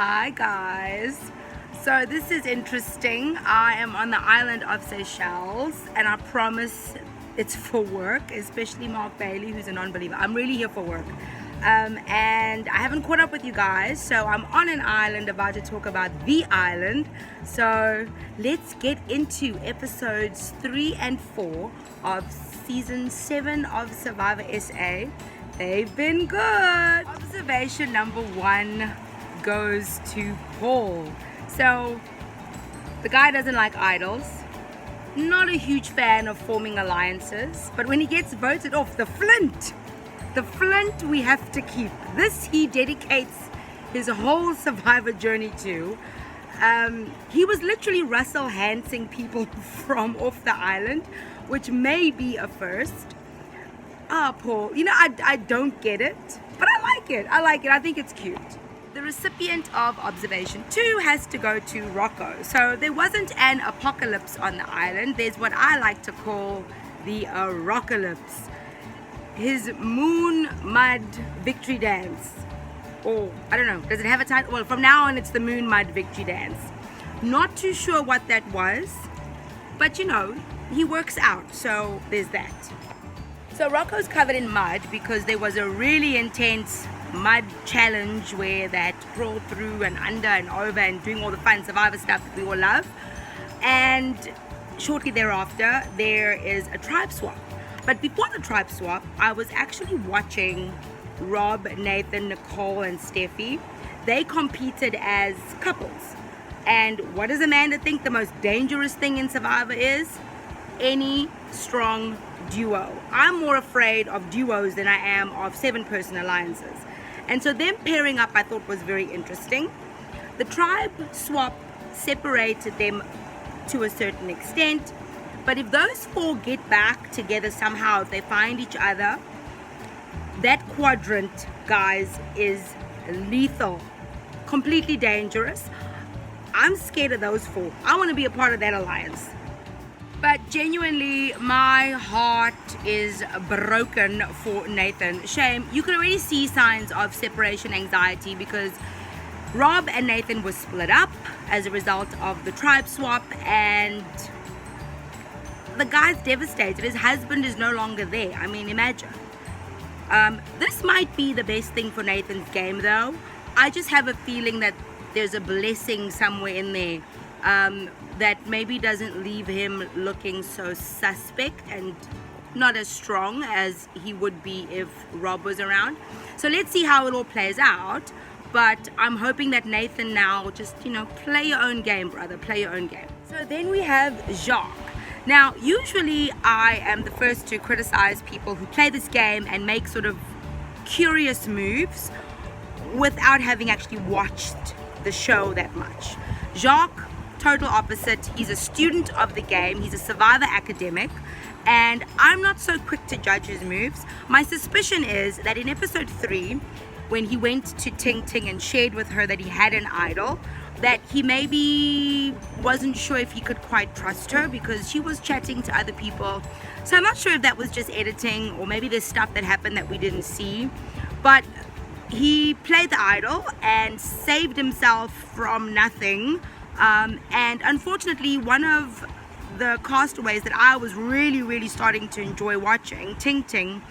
Hi guys. So this is interesting. I am on the island of Seychelles and I promise it's for work, especially Mark Bailey, who's a non-believer. I'm really here for work. And I haven't caught up with you guys, so I'm on an island about to talk about the island. So let's get into episodes 3 and 4 of season 7 of Survivor SA. They've been good. Observation number 1 goes to Paul. So the guy doesn't like idols, not a huge fan of forming alliances, but when he gets voted off, the flint we have to keep. This he dedicates his whole Survivor journey to. He was literally Russell Hansing people from off the island, which may be a first. Paul, I don't get it, but I like it. I think it's cute. The recipient of observation 2 has to go to Rocco. So there wasn't an apocalypse on the island. There's what I like to call the Rockalypse. His moon mud victory dance. Or, I don't know, does it have a title? Well, from now on it's the moon mud victory dance. Not too sure what that was, but he works out, so there's that. So Rocco's covered in mud because there was a really intense mud challenge where they had to crawl through and under and over and doing all the fun Survivor stuff that we all love. And shortly thereafter, there is a tribe swap. But before the tribe swap, I was actually watching Rob, Nathan, Nicole, and Steffi. They competed as couples. And what does Amanda think the most dangerous thing in Survivor is? Any strong duo. I'm more afraid of duos than I am of 7-person alliances. And so them pairing up I thought was very interesting. The tribe swap separated them to a certain extent. But if those 4 get back together somehow, if they find each other, that quadrant, guys, is lethal. Completely dangerous. I'm scared of those 4. I want to be a part of that alliance. But genuinely, my heart is broken for Nathan. Shame. You can already see signs of separation anxiety because Rob and Nathan were split up as a result of the tribe swap, and the guy's devastated. His husband is no longer there. I mean, imagine. This might be the best thing for Nathan's game, though. I just have a feeling that there's a blessing somewhere in there that maybe doesn't leave him looking so suspect and not as strong as he would be if Rob was around. So let's see how it all plays out. But I'm hoping that Nathan now just, play your own game, brother. Play your own game. So then we have Jacques. Now, usually I am the first to criticize people who play this game and make sort of curious moves without having actually watched the show that much. Jacques, total opposite. He's a student of the game. He's a Survivor academic. And I'm not so quick to judge his moves. My suspicion is that in episode 3, when he went to Ting Ting and shared with her that he had an idol, that he maybe wasn't sure if he could quite trust her because she was chatting to other people. So I'm not sure if that was just editing or maybe there's stuff that happened that we didn't see. But he played the idol and saved himself from nothing. And unfortunately, one of the castaways that I was really starting to enjoy watching, Ting Ting,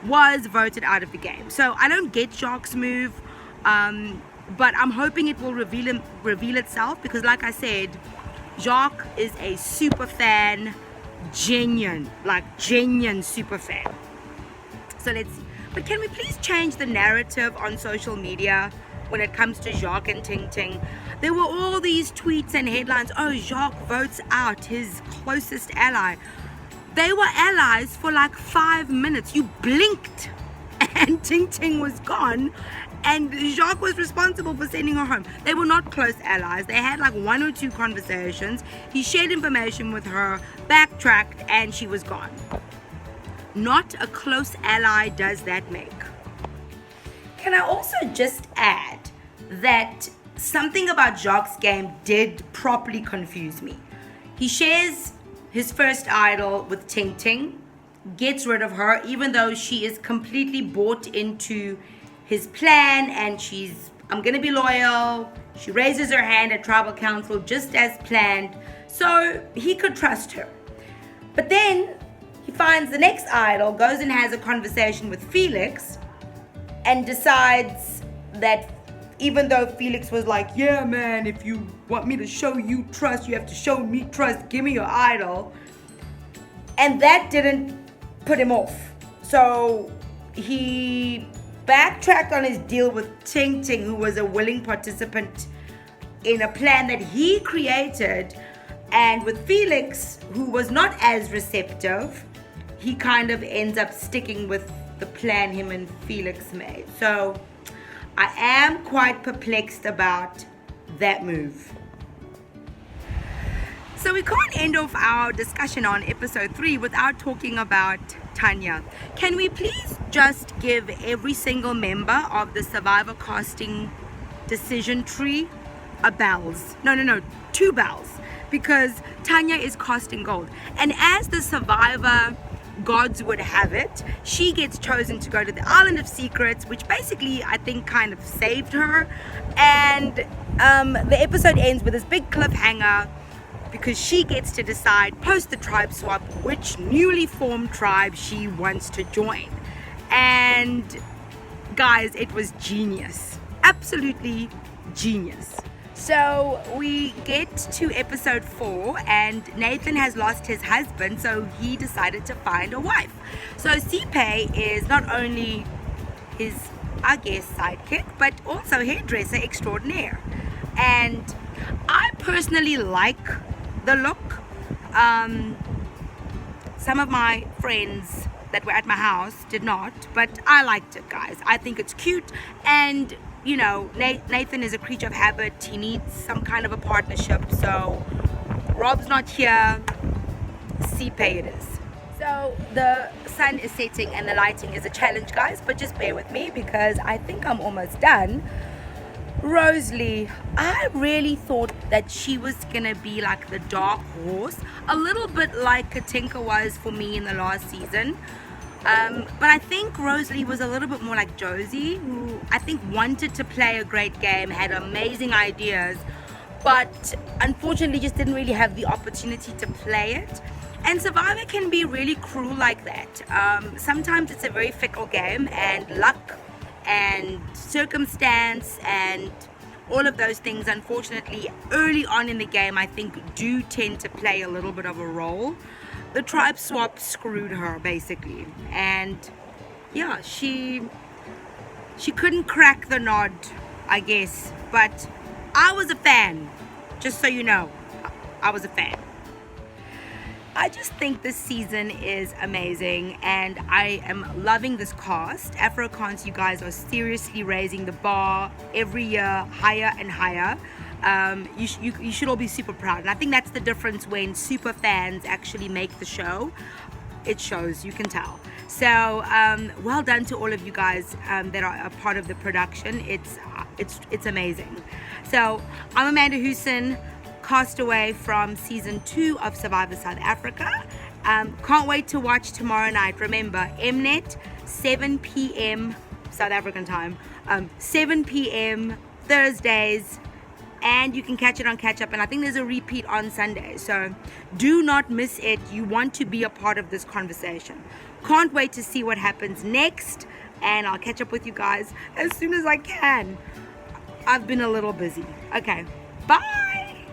was voted out of the game. So I don't get Jacques' move, but I'm hoping it will reveal itself because, like I said, Jacques is a super fan, genuine super fan. So let's see. But can we please change the narrative on social media when it comes to Jacques and Ting Ting? There were all these tweets and headlines, oh, Jacques votes out his closest ally. They were allies for like 5 minutes. You blinked and Ting Ting was gone and Jacques was responsible for sending her home. They were not close allies. They had like 1 or 2 conversations. He shared information with her, backtracked, and she was gone. Not a close ally does that make. Can I also just add that something about Jacques' game did properly confuse me. He shares his first idol with Ting Ting, gets rid of her even though she is completely bought into his plan and she's I'm gonna be loyal. She raises her hand at tribal council just as planned, so he could trust her. But then he finds the next idol, goes and has a conversation with Felix, and decides that even though Felix was like, yeah man, if you want me to show you trust, you have to show me trust, give me your idol. And that didn't put him off. So he backtracked on his deal with Ting Ting, who was a willing participant in a plan that he created. And with Felix, who was not as receptive, he kind of ends up sticking with the plan him and Felix made. So I am quite perplexed about that move. So we can't end off our discussion on episode 3 without talking about Tanya. Can we please just give every single member of the Survivor casting decision tree a bells? No, 2 bells. Because Tanya is casting gold. And as the Survivor gods would have it, she gets chosen to go to the Island of Secrets, which basically I think kind of saved her. And the episode ends with this big cliffhanger because she gets to decide post the tribe swap which newly formed tribe she wants to join. And guys, it was genius, absolutely genius. So we get to episode 4 and Nathan has lost his husband, so he decided to find a wife. So Sipe is not only his, I guess, sidekick, but also hairdresser extraordinaire. And I personally like the look. Some of my friends that were at my house did not, but I liked it, guys. I think it's cute, and you know, Nathan is a creature of habit. He needs some kind of a partnership. So Rob's not here, Sipe it is. So the sun is setting and the lighting is a challenge, guys, but just bear with me because I think I'm almost done. Rosalie, I really thought that she was gonna be like the dark horse, a little bit like Katinka was for me in the last season. But I think Rosalie was a little bit more like Josie, who I think wanted to play a great game, had amazing ideas, but unfortunately just didn't really have the opportunity to play it. And Survivor can be really cruel like that. Sometimes it's a very fickle game, and luck and circumstance and all of those things, unfortunately, early on in the game, I think do tend to play a little bit of a role. The tribe swap screwed her basically, and yeah, she couldn't crack the nod, I guess. But I was a fan, just so you know. I was a fan. I just think this season is amazing, and I am loving this cast. Afro-Cons, you guys are seriously raising the bar every year, higher and higher. You should all be super proud, and I think that's the difference when super fans actually make the show. It shows, you can tell. So well done to all of you guys that are a part of the production. It's amazing. So I'm Amanda Hoosen, castaway from season 2 of Survivor South Africa. Can't wait to watch tomorrow night. Remember, Mnet, 7 p.m. South African time, 7 p.m. Thursdays, and you can catch it on Catch Up, and I think there's a repeat on Sunday, so do not miss it. You want to be a part of this conversation. Can't wait to see what happens next, and I'll catch up with you guys as soon as I can. I've been a little busy. Okay, bye.